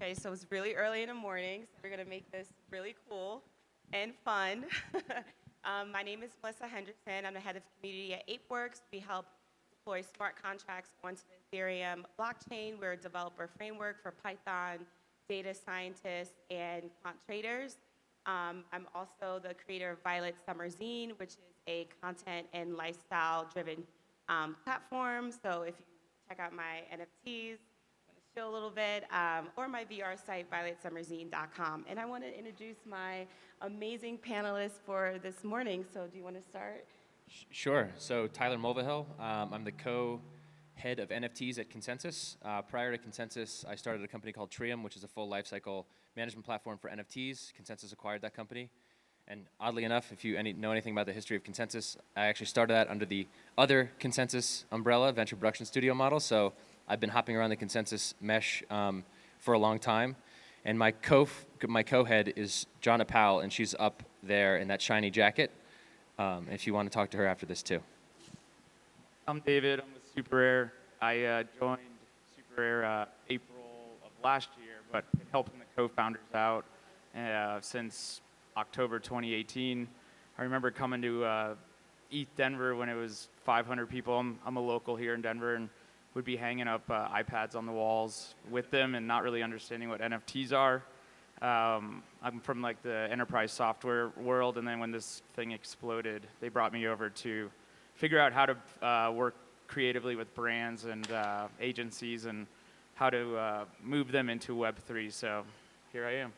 Okay, so it's really early in the morning, so we're gonna make this really cool and fun. My name is Melissa Henderson. I'm the head of community at ApeWorks. We help deploy smart contracts onto the Ethereum blockchain. We're a developer framework for Python, data scientists, and quant traders. I'm also the creator of Violet Summer Zine, which is a content and lifestyle-driven platform. So if you check out my NFTs, chill a little bit, or my VR site, violetsummerzine.com. And I want to introduce my amazing panelists for this morning. So do you want to start? Sure. So Tyler Mulvihill, I'm the co-head of NFTs at Consensys. Prior to Consensys, I started a company called Trium, which is a full lifecycle management platform for NFTs. Consensys acquired that company. And oddly enough, if you know anything about the history of Consensys, I actually started that under the other Consensys umbrella, venture production studio model. So I've been hopping around the Consensys mesh for a long time. And my co-head is Jonna Powell, and she's up there in that shiny jacket. If you want to talk to her after this too. I'm David. I'm with SuperRare. I joined SuperRare April of last year, but been helping the co-founders out since October 2018. I remember coming to ETH Denver when it was 500 people. I'm a local here in Denver and would be hanging up iPads on the walls with them and not really understanding what NFTs are. I'm from like the enterprise software world, and then when this thing exploded, they brought me over to figure out how to work creatively with brands and agencies and how to move them into Web3. So here I am.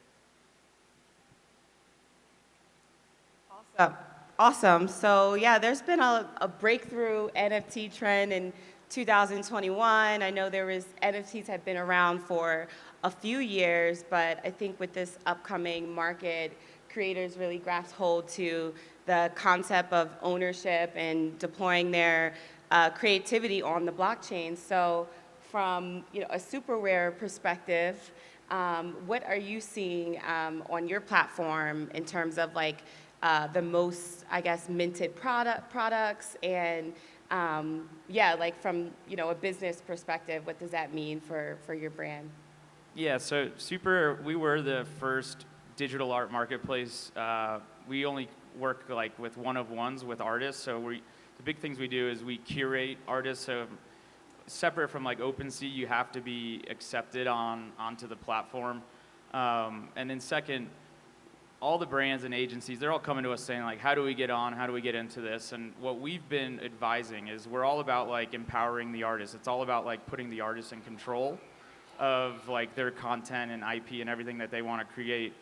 Awesome. So yeah, there's been a breakthrough NFT trend in 2021. I know NFTs have been around for a few years, but I think with this upcoming market, creators really grasp hold to the concept of ownership and deploying their creativity on the blockchain. So from a SuperRare perspective, what are you seeing on your platform in terms of like the most, I guess, minted products and like from a business perspective, what does that mean for your brand? Yeah, so we were the first digital art marketplace. We only work like with one-of-ones with artists. So the big things we do is we curate artists. So separate from like OpenSea, you have to be accepted onto the platform. And then second, all the brands and agencies, they're all coming to us saying like, how do we get on? How do we get into this? And what we've been advising is we're all about like empowering the artists. It's all about like putting the artists in control of like their content and IP and everything that they want to create.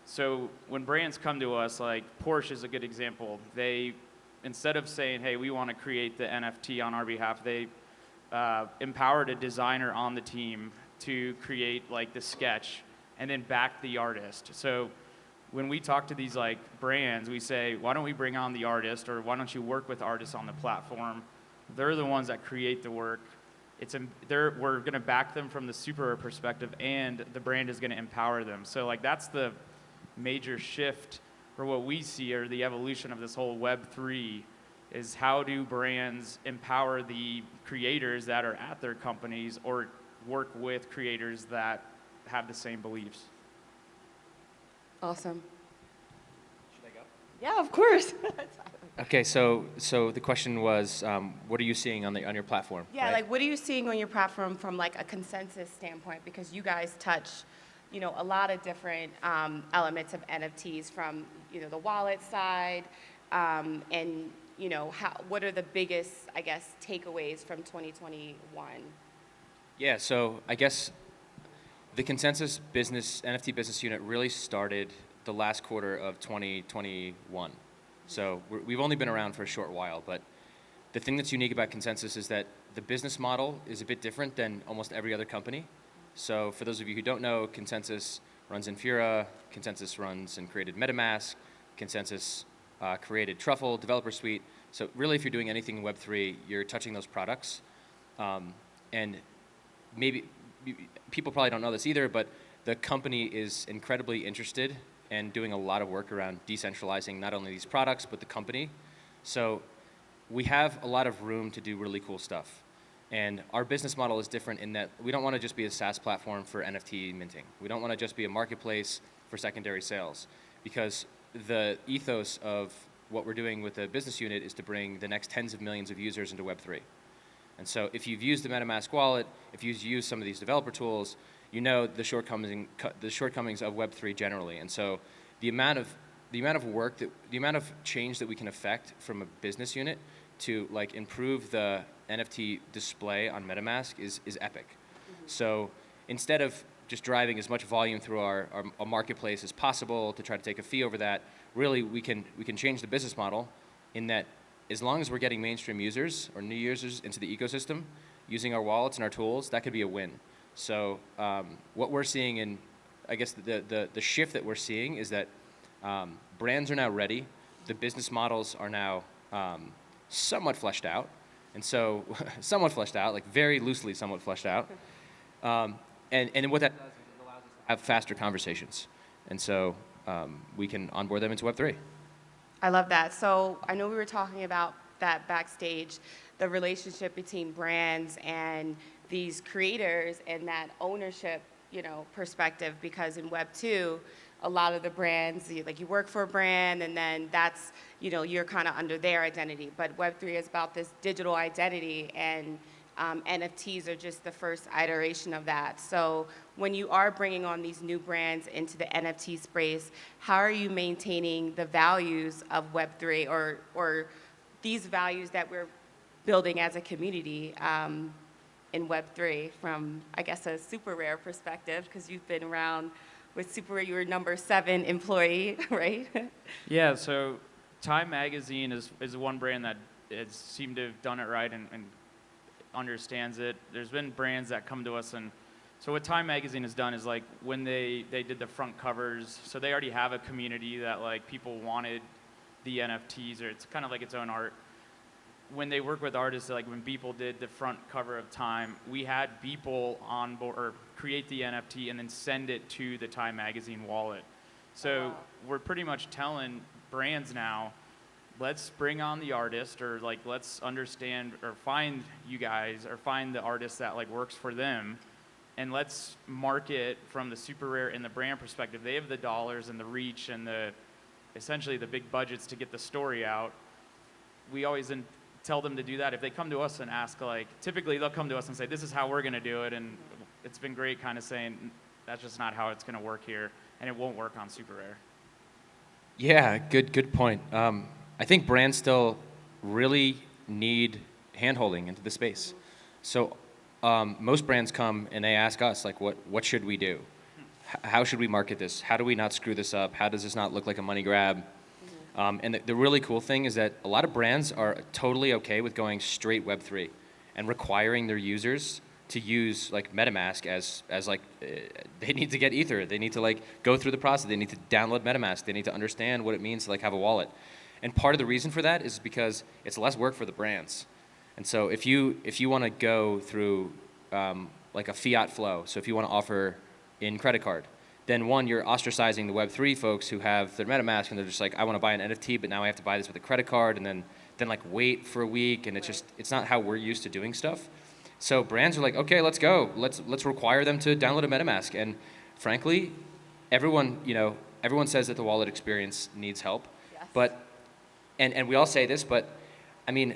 So when brands come to us, like Porsche is a good example. They, instead of saying, hey, we want to create the NFT on our behalf, they empowered a designer on the team to create like the sketch and then back the artist. So when we talk to these like brands, we say, why don't we bring on the artist, or why don't you work with artists on the platform? They're the ones that create the work. We're going to back them from the SuperRare perspective, and the brand is going to empower them. So like that's the major shift for what we see, or the evolution of this whole Web3, is how do brands empower the creators that are at their companies or work with creators that have the same beliefs. Awesome. Should I go? Yeah, of course. Okay, so the question was, what are you seeing on your platform? Yeah, right? like what are you seeing on your platform from like a Consensys standpoint? Because you guys touch, a lot of different elements of NFTs from, the wallet side, and what are the biggest, I guess, takeaways from 2021? Yeah, so I guess the Consensys NFT business unit really started the last quarter of 2021. So we've only been around for a short while, but the thing that's unique about Consensys is that the business model is a bit different than almost every other company. So for those of you who don't know, Consensys runs Infura, Consensys runs and created MetaMask, Consensys created Truffle, Developer Suite. So really, if you're doing anything in Web3, you're touching those products. And maybe people probably don't know this either, but the company is incredibly interested and doing a lot of work around decentralizing not only these products, but the company. So we have a lot of room to do really cool stuff. And our business model is different in that we don't want to just be a SaaS platform for NFT minting. We don't want to just be a marketplace for secondary sales, because the ethos of what we're doing with the business unit is to bring the next tens of millions of users into Web3. And so if you've used the MetaMask wallet, if you've used some of these developer tools, you know the shortcomings of Web3 generally. And so the amount of change that we can affect from a business unit to like improve the NFT display on MetaMask is epic. So instead of just driving as much volume through our marketplace as possible to try to take a fee over that, really we can change the business model in that as long as we're getting mainstream users or new users into the ecosystem using our wallets and our tools, that could be a win. So what we're seeing in, I guess the shift that we're seeing is that brands are now ready. The business models are now somewhat fleshed out. And so somewhat fleshed out, like very loosely somewhat fleshed out. And what that does is it allows us to have faster conversations. And so we can onboard them into Web3. I love that. So I know we were talking about that backstage, the relationship between brands and these creators and that ownership, perspective, because in Web 2, a lot of the brands, like you work for a brand and then that's, you're kind of under their identity. But Web 3 is about this digital identity, and NFTs are just the first iteration of that. So when you are bringing on these new brands into the NFT space, how are you maintaining the values of Web 3 or these values that we're building as a community in Web 3 from, I guess, a SuperRare perspective, because you've been around with SuperRare, you were number 7 employee, right? Yeah, so Time Magazine is one brand that has seemed to have done it right and understands it. There's been brands that come to us, and so what Time Magazine has done is like when they did the front covers, so they already have a community that like people wanted the NFTs, or it's kind of like its own art. When they work with artists, like when Beeple did the front cover of Time, we had Beeple on board or create the NFT and then send it to the Time Magazine wallet. So we're pretty much telling brands now, let's bring on the artist, or like let's understand or find you guys or find the artist that like works for them, and let's market from the SuperRare and the brand perspective. They have the dollars and the reach and essentially the big budgets to get the story out. We always tell them to do that. If they come to us and ask, like, typically they'll come to us and say, this is how we're going to do it, and it's been great kind of saying, that's just not how it's going to work here, and it won't work on SuperRare. Yeah, good point. I think brands still really need hand-holding into the space. So most brands come and they ask us, like, what should we do? How should we market this? How do we not screw this up? How does this not look like a money grab? And the really cool thing is that a lot of brands are totally okay with going straight Web3 and requiring their users to use like MetaMask as like they need to get Ether. They need to like go through the process. They need to download MetaMask. They need to understand what it means to like have a wallet. And part of the reason for that is because it's less work for the brands. And so if you want to go through like a fiat flow, so if you want to offer in credit card, then one, you're ostracizing the Web3 folks who have their MetaMask and they're just like, I want to buy an NFT, but now I have to buy this with a credit card and then like wait for a week, and it's not how we're used to doing stuff. So brands are like, okay, let's go. Let's require them to download a MetaMask. And frankly, everyone says that the wallet experience needs help. Yes. But and we all say this, but I mean,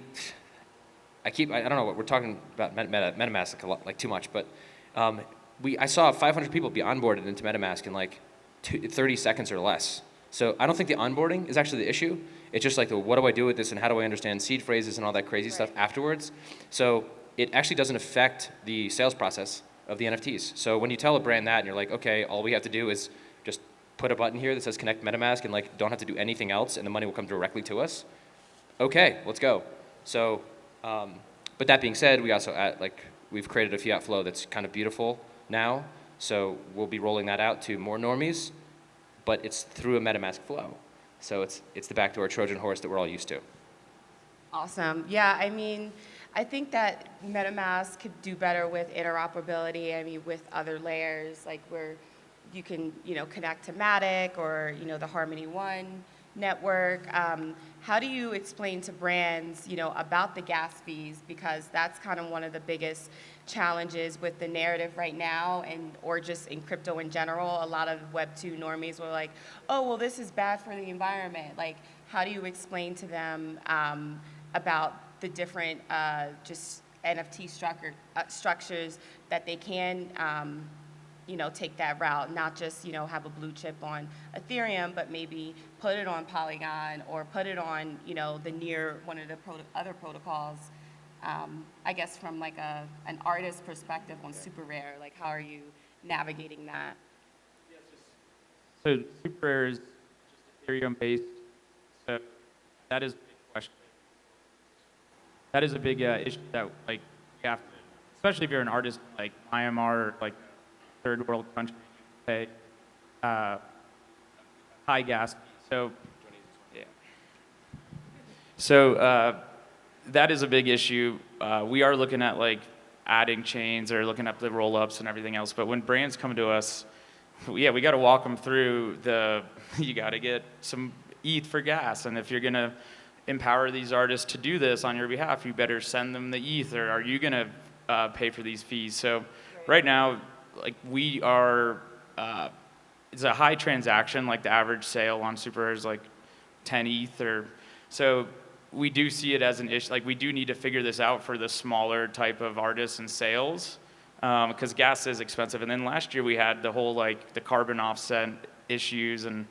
I don't know what we're talking about MetaMask a lot, like too much, but I saw 500 people be onboarded into MetaMask in like 30 seconds or less. So I don't think the onboarding is actually the issue. It's just like what do I do with this and how do I understand seed phrases and all that crazy stuff afterwards. So it actually doesn't affect the sales process of the NFTs. So when you tell a brand that and you're like, okay, all we have to do is just put a button here that says connect MetaMask and like don't have to do anything else and the money will come directly to us. Okay, let's go. So, but that being said, we also we've created a fiat flow that's kind of beautiful now. So we'll be rolling that out to more normies, but it's through a MetaMask flow. So it's the backdoor Trojan horse that we're all used to. Awesome. Yeah, I mean, I think that MetaMask could do better with interoperability. I mean, with other layers, like where you can, connect to Matic or, the Harmony One, network. How do you explain to brands, about the gas fees? Because that's kind of one of the biggest challenges with the narrative right now, or just in crypto in general. A lot of Web2 normies were like, oh, well, this is bad for the environment. Like, how do you explain to them about the different just NFT structures that they can take that route, not just, have a blue chip on Ethereum, but maybe put it on Polygon or put it on, one of the other protocols. I guess from like an artist perspective on SuperRare, like how are you navigating that? So SuperRare is just Ethereum based. So that is a big question. That is a big issue that like you have to, especially if you're an artist like Myanmar or like third world country, pay high gas fees. So yeah. So that is a big issue. We are looking at like adding chains or looking at the roll-ups and everything else. But when brands come to us, we got to walk them through you got to get some ETH for gas. And if you're going to empower these artists to do this on your behalf, you better send them the ETH, or are you going to pay for these fees? So right now, like we are, it's a high transaction, like the average sale on SuperRare is like 10 ETH so we do see it as an issue. Like we do need to figure this out for the smaller type of artists and sales, because gas is expensive. And then last year we had the whole like the carbon offset issues and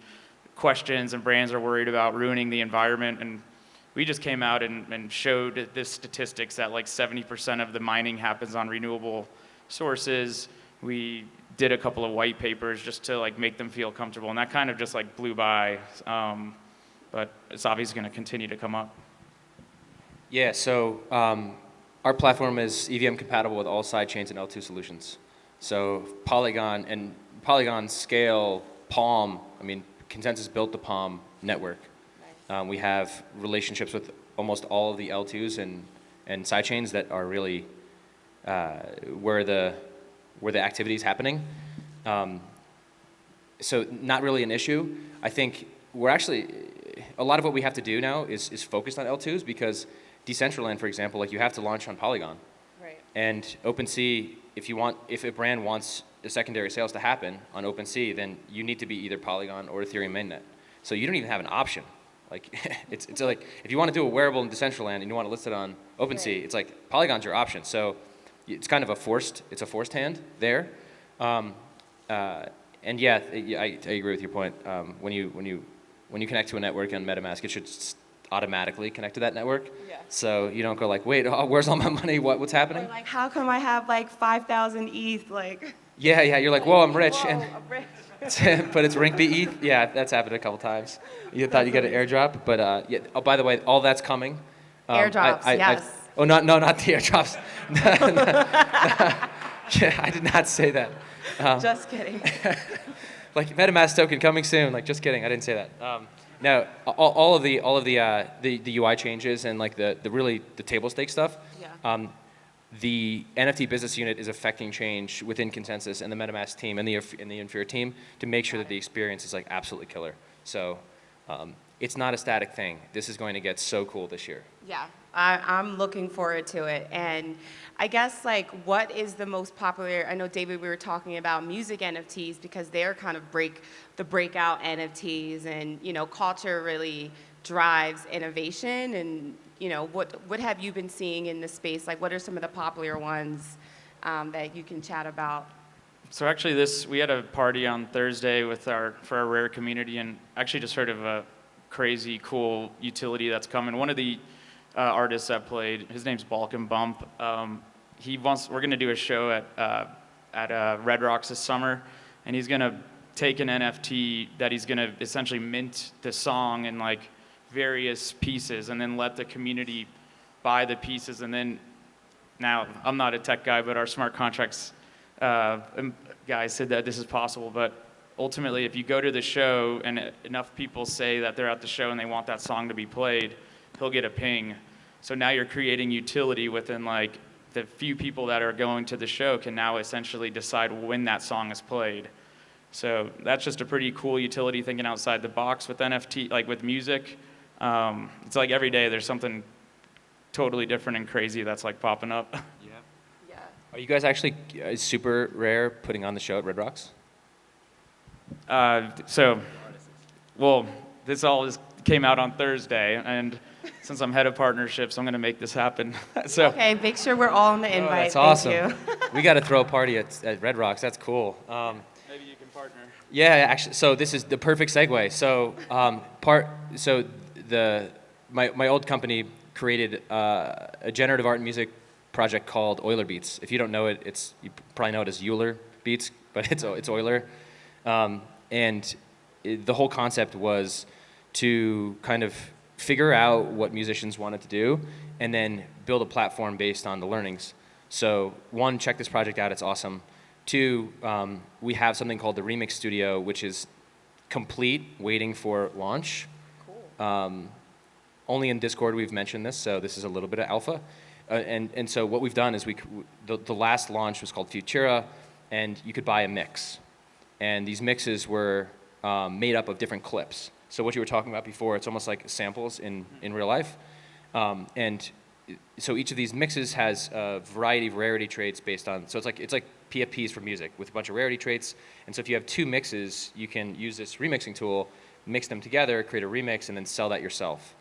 questions, and brands are worried about ruining the environment. And we just came out and showed this statistics that like 70% of the mining happens on renewable sources. We did a couple of white papers just to like make them feel comfortable, and that kind of just like blew by. But it's obviously going to continue to come up. Yeah, so our platform is EVM compatible with all sidechains and L2 solutions. So Polygon, Scale, Palm, Consensys built the Palm network. Nice. We have relationships with almost all of the L2s and sidechains that are really where the activity is happening. So not really an issue. I think we're actually, a lot of what we have to do now is focused on L2s, because Decentraland, for example, like you have to launch on Polygon. Right. And OpenSea, if a brand wants the secondary sales to happen on OpenSea, then you need to be either Polygon or Ethereum mainnet. So you don't even have an option. Like it's like if you want to do a wearable in Decentraland and you want to list it on OpenSea, right, it's like Polygon's your option. So it's kind of a forced hand there. And yeah, I agree with your point. When you connect to a network on MetaMask, it should automatically connect to that network. Yeah. So you don't go like, wait, where's all my money? What's happening? Or like, how come I have like 5,000 ETH? Like. Yeah, you're like, whoa, I'm rich. Whoa, And I'm rich. but it's Rinkby ETH. Yeah, that's happened a couple times. You thought you got an airdrop, but yeah. Oh, by the way, all that's coming. Airdrops, yes. Not the airdrops. Yeah, I did not say that. Just kidding. Like MetaMask token coming soon. Like, just kidding. I didn't say that. No, all of the UI changes and like the really table stake stuff. Yeah. The NFT business unit is affecting change within Consensys and the MetaMask team and the Inferior team to make sure that the experience is like absolutely killer. So it's not a static thing. This is going to get so cool this year. Yeah, I'm looking forward to it. And I guess like what is the most popular, I know David, we were talking about music NFTs because they're kind of the breakout NFTs, and culture really drives innovation. And what have you been seeing in the space? Like what are some of the popular ones that you can chat about? So actually we had a party on Thursday for our Rare community, and actually just heard of a crazy cool utility that's coming. One of the artists that played, his name's Balkan Bump. We're gonna do a show at Red Rocks this summer, and he's gonna take an NFT that he's gonna essentially mint the song in like various pieces, and then let the community buy the pieces. And then, now I'm not a tech guy, but our smart contracts guy said that this is possible. But ultimately, if you go to the show and enough people say that they're at the show and they want that song to be played, he'll get a ping. So now you're creating utility within like the few people that are going to the show can now essentially decide when that song is played. So that's just a pretty cool utility thinking outside the box with NFT, like with music. It's like every day there's something totally different and crazy that's like popping up. Yeah. Yeah. Are you guys actually SuperRare putting on the show at Red Rocks? Well, this all came out on Thursday, and since I'm head of partnerships, I'm going to make this happen. So Okay, make sure we're all on the Oh, invite. that's awesome. Thank you. We got to throw a party at Red Rocks. That's cool. maybe you can partner. Yeah, actually, so this is the perfect segue. So my old company created a generative art and music project called Euler Beats. If you don't know it, you probably know it as Euler Beats, but it's Euler. The whole concept was to kind of figure out what musicians wanted to do and then build a platform based on the learnings. So one, check this project out, it's awesome. Two, we have something called the Remix Studio, which is complete, waiting for launch. Cool. Only in Discord we've mentioned this, so this is a little bit of alpha. And so what we've done is the last launch was called Futura, and you could buy a mix. And these mixes were made up of different clips. So what you were talking about before, it's almost like samples in real life. And so each of these mixes has a variety of rarity traits based on, so it's like PFPs for music with a bunch of rarity traits. And so if you have two mixes, you can use this remixing tool, mix them together, create a remix, and then sell that yourself.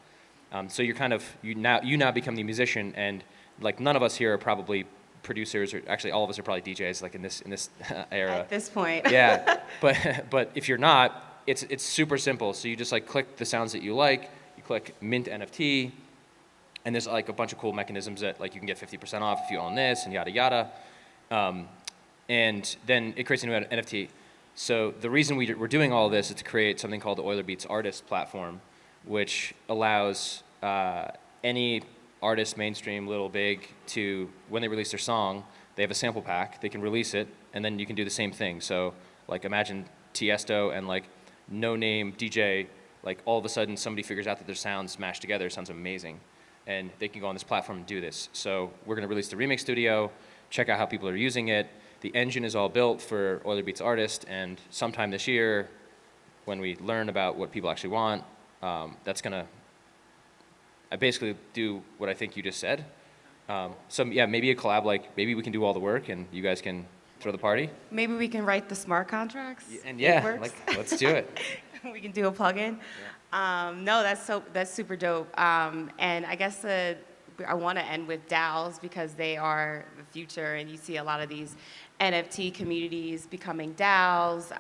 So you're kind of, you now become the musician, and like none of us here are probably producers, or actually all of us are probably DJs like in this era. At this point. Yeah, but if you're not, it's super simple. So you just like click the sounds that you like, you click mint NFT, and there's like a bunch of cool mechanisms that like you can get 50% off if you own this and yada yada. And then it creates a new NFT. So the reason we're doing all this is to create something called the Euler Beats Artist Platform, which allows any artist, mainstream, little, big, to, when they release their song, they have a sample pack, they can release it, and then you can do the same thing. So like imagine Tiesto and like no-name DJ, like all of a sudden somebody figures out that their sounds mashed together, sounds amazing. And they can go on this platform and do this. So we're gonna release the Remix Studio, check out how people are using it. The engine is all built for Euler Beats Artist, and sometime this year, when we learn about what people actually want, that's gonna, I basically do what I think you just said. So yeah, maybe a collab, like maybe we can do all the work and you guys can throw the party. Maybe we can write the smart contracts. And It yeah, works. like let's do it. We can do a plugin. No, that's super dope. And I guess I want to end with DAOs because they are the future, and you see a lot of these NFT communities becoming DAOs.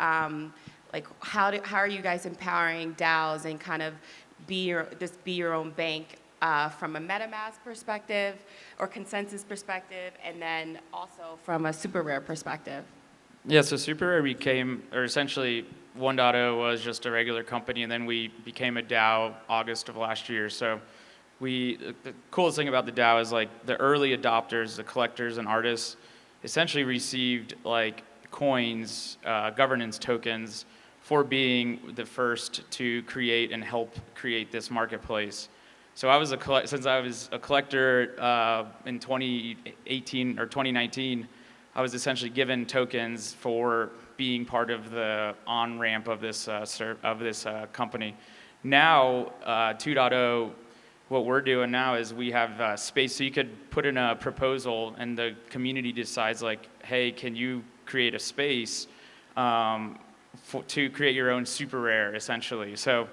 Like how are you guys empowering DAOs and kind of be your own bank from a MetaMask perspective or Consensys perspective, and then also from a SuperRare perspective? Yeah, so SuperRare essentially 1.0 was just a regular company, and then we became a DAO August of last year. So the coolest thing about the DAO is like the early adopters, the collectors and artists, essentially received like coins, governance tokens, for being the first to create and help create this marketplace. So since I was a collector in 2018 or 2019, I was essentially given tokens for being part of the on-ramp of this company. Now, 2.0, what we're doing now is we have space, so you could put in a proposal and the community decides like, hey, can you create a space to create your own SuperRare, essentially. So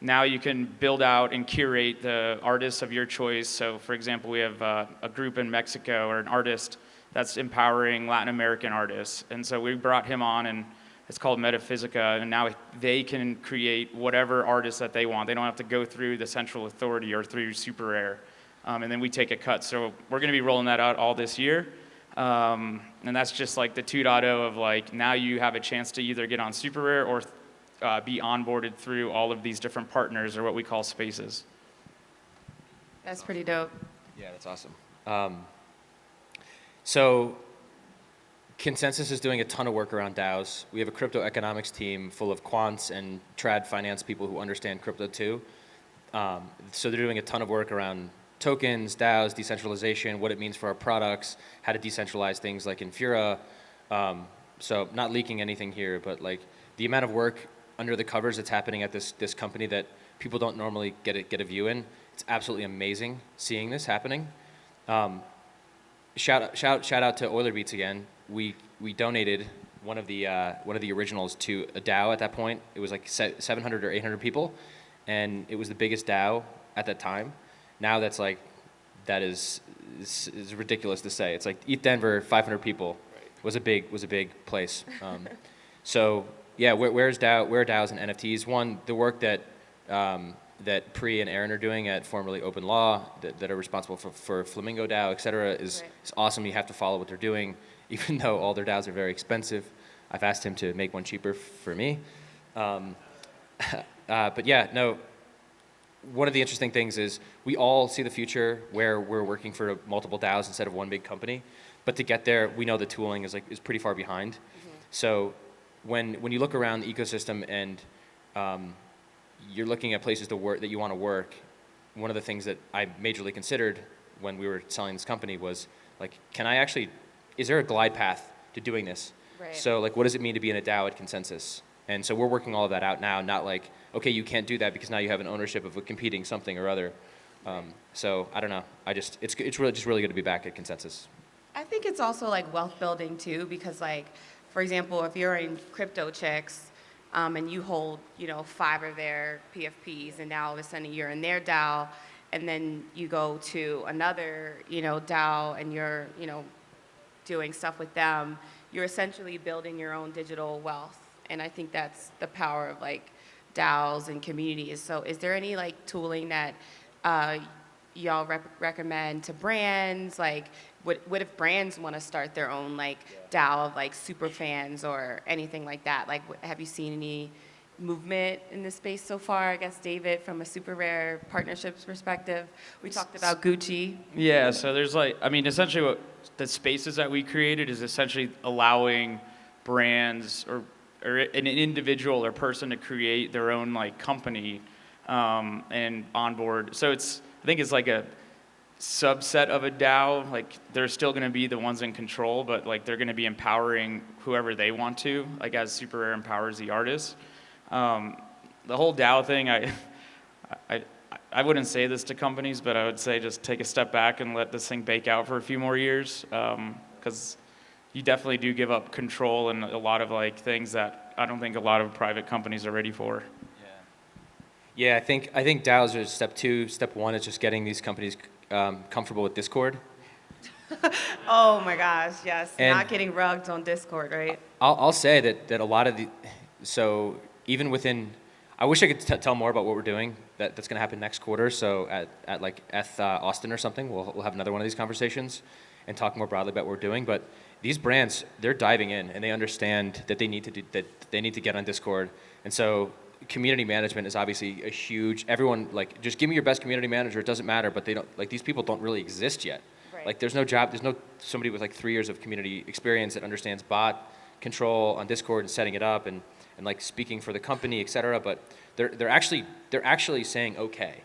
now you can build out and curate the artists of your choice. So for example, we have a group in Mexico, or an artist that's empowering Latin American artists. And so we brought him on, and it's called Metaphysica, and now they can create whatever artists that they want. They don't have to go through the central authority or through SuperRare. And then we take a cut. So we're gonna be rolling that out all this year. And that's just like the 2.0 of like, now you have a chance to either get on SuperRare or be onboarded through all of these different partners, or what we call spaces. That's pretty dope. Yeah, that's awesome. So Consensys is doing a ton of work around DAOs. We have a crypto economics team full of quants and trad finance people who understand crypto too. So they're doing a ton of work around tokens, DAOs, decentralization, what it means for our products, how to decentralize things like Infura. so not leaking anything here, but like the amount of work under the covers that's happening at this company that people don't normally get a view in. It's absolutely amazing seeing this happening. Shout out to Oiler Beats again. We donated one of the originals to a DAO at that point. It was like 700 or 800 people, and it was the biggest DAO at that time. Now that is ridiculous to say. It's like ETH Denver, 500 people was a big place. So yeah, where are DAOs and NFTs? One, the work that that Pri and Aaron are doing at formerly Open Law, that are responsible for Flamingo DAO, et cetera, is awesome. You have to follow what they're doing, even though all their DAOs are very expensive. I've asked him to make one cheaper for me. But yeah, no, one of the interesting things is we all see the future where we're working for multiple DAOs instead of one big company. But to get there, we know the tooling is pretty far behind. Mm-hmm. So when you look around the ecosystem and you're looking at places to work that you want to work, one of the things that I majorly considered when we were selling this company was like, is there a glide path to doing this? Right. So like, what does it mean to be in a DAO at Consensys? And so we're working all of that out now, not like, okay, you can't do that because now you have an ownership of a competing something or other. So I don't know. It's really good to be back at Consensys. I think it's also like wealth building too, because like, for example, if you're in Crypto Chicks, and you hold, 5 of their PFPs, and now all of a sudden you're in their DAO, and then you go to another, DAO, and you're, doing stuff with them, you're essentially building your own digital wealth. And I think that's the power of like DAOs and communities. So is there any like tooling that y'all recommend to brands? Like, what if brands want to start their own like DAO of like super fans or anything like that? Like, have you seen any movement in this space so far? I guess David, from a SuperRare partnerships perspective, we talked about Gucci. Yeah, so there's essentially what the spaces that we created is essentially allowing brands or an individual or person to create their own like company and onboard. So I think it's like a subset of a DAO. Like they're still going to be the ones in control, but like they're going to be empowering whoever they want to, like as SuperRare empowers the artist. The whole DAO thing, I wouldn't say this to companies, but I would say just take a step back and let this thing bake out for a few more years, because you definitely do give up control and a lot of like things that I don't think a lot of private companies are ready for. Yeah, I think DAOs are step 2. Step 1 is just getting these companies comfortable with Discord. Oh my gosh, yes. And not getting rugged on Discord, right? I'll say that a lot of so even within, I wish I could tell more about what we're doing that's going to happen next quarter. So at like Austin or something, we'll have another one of these conversations and talk more broadly about what we're doing. But these brands, they're diving in and they understand that they need to get on Discord. And so community management is obviously a huge, everyone like, just give me your best community manager, it doesn't matter, but they don't, like these people don't really exist yet. Right. Like there's no somebody with like 3 years of community experience that understands bot control on Discord and setting it up and like speaking for the company, et cetera, but they're actually saying okay,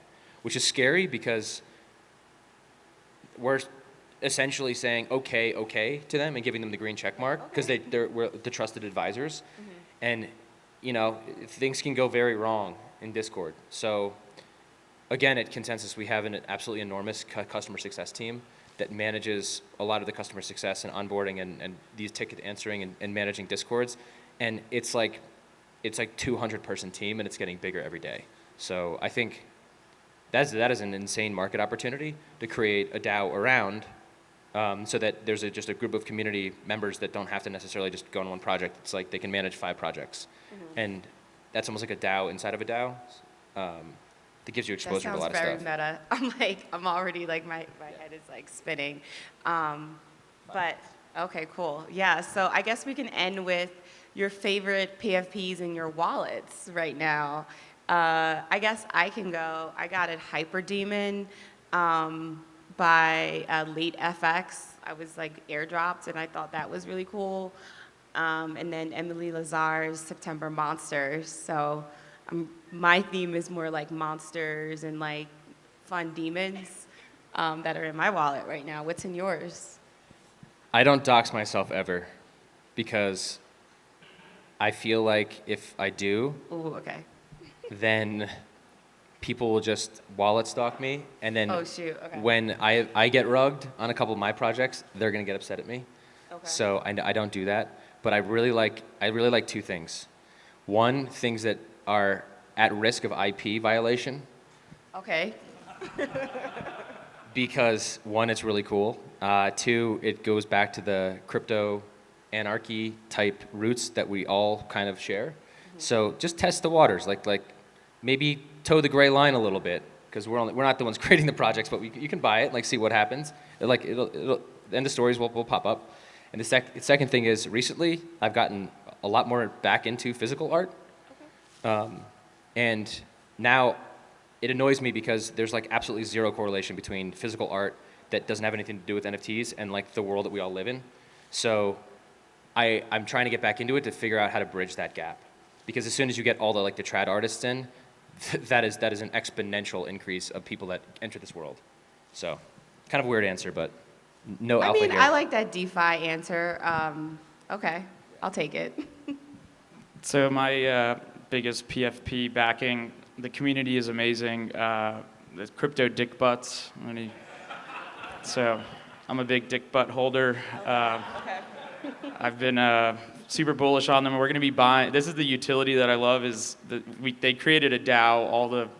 which is scary because we're essentially saying okay to them and giving them the green check mark because we're the trusted advisors. Mm-hmm. And things can go very wrong in Discord. So again, at Consensys, we have an absolutely enormous customer success team that manages a lot of the customer success and onboarding and these ticket answering and managing Discords. And it's like 200-person team, and it's getting bigger every day. So I think that is an insane market opportunity to create a DAO around, so that there's just a group of community members that don't have to necessarily just go on one project. It's like they can manage 5 projects. Mm-hmm. And that's almost like a DAO inside of a DAO. That gives you exposure to a lot of stuff. That sounds very meta. I'm already like, my head is like spinning. But, okay, cool. Yeah, so I guess we can end with your favorite PFPs in your wallets right now. I guess I can go. I got it Hyper Demon by Late FX. I was like airdropped, and I thought that was really cool. And then Emily Lazar's September Monsters. So my theme is more like monsters and like fun demons that are in my wallet right now. What's in yours? I don't dox myself ever because I feel like if I do, Ooh, okay. then people will just wallet stalk me, and then Oh, shoot, okay. when I get rugged on a couple of my projects, they're gonna get upset at me. Okay. So I don't do that. But I really like two things. One, things that are at risk of IP violation, Okay. because one, it's really cool. Two, it goes back to the crypto anarchy type roots that we all kind of share. So just test the waters, like maybe toe the gray line a little bit, because we're not the ones creating the projects, but you can buy it, like see what happens. Then the stories will pop up. And the second thing is, recently I've gotten a lot more back into physical art, and now it annoys me because there's like absolutely zero correlation between physical art that doesn't have anything to do with NFTs and like the world that we all live in. So I'm trying to get back into it to figure out how to bridge that gap, because as soon as you get all the like the trad artists in, that is an exponential increase of people that enter this world. So kind of a weird answer, but no I alpha mean, here. I like that DeFi answer. Okay, I'll take it. So my biggest PFP backing, the community is amazing. The crypto dick butts. So I'm a big dick butt holder. Okay. I've been super bullish on them. We're going to be buying. This is the utility that I love. Is they created a DAO. All the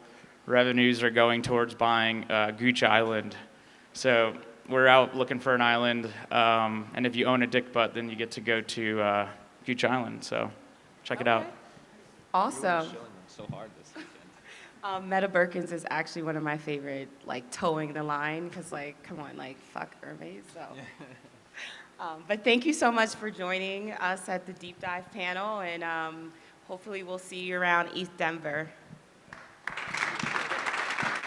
revenues are going towards buying Gooch Island. So we're out looking for an island, and if you own a dick butt, then you get to go to Gooch Island. So check it out. Okay. Awesome. So hard this weekend. Meta Birkins is actually one of my favorite, like towing the line, because like, come on, like fuck Hermes. So. But thank you so much for joining us at the Deep Dive panel, and hopefully we'll see you around East Denver.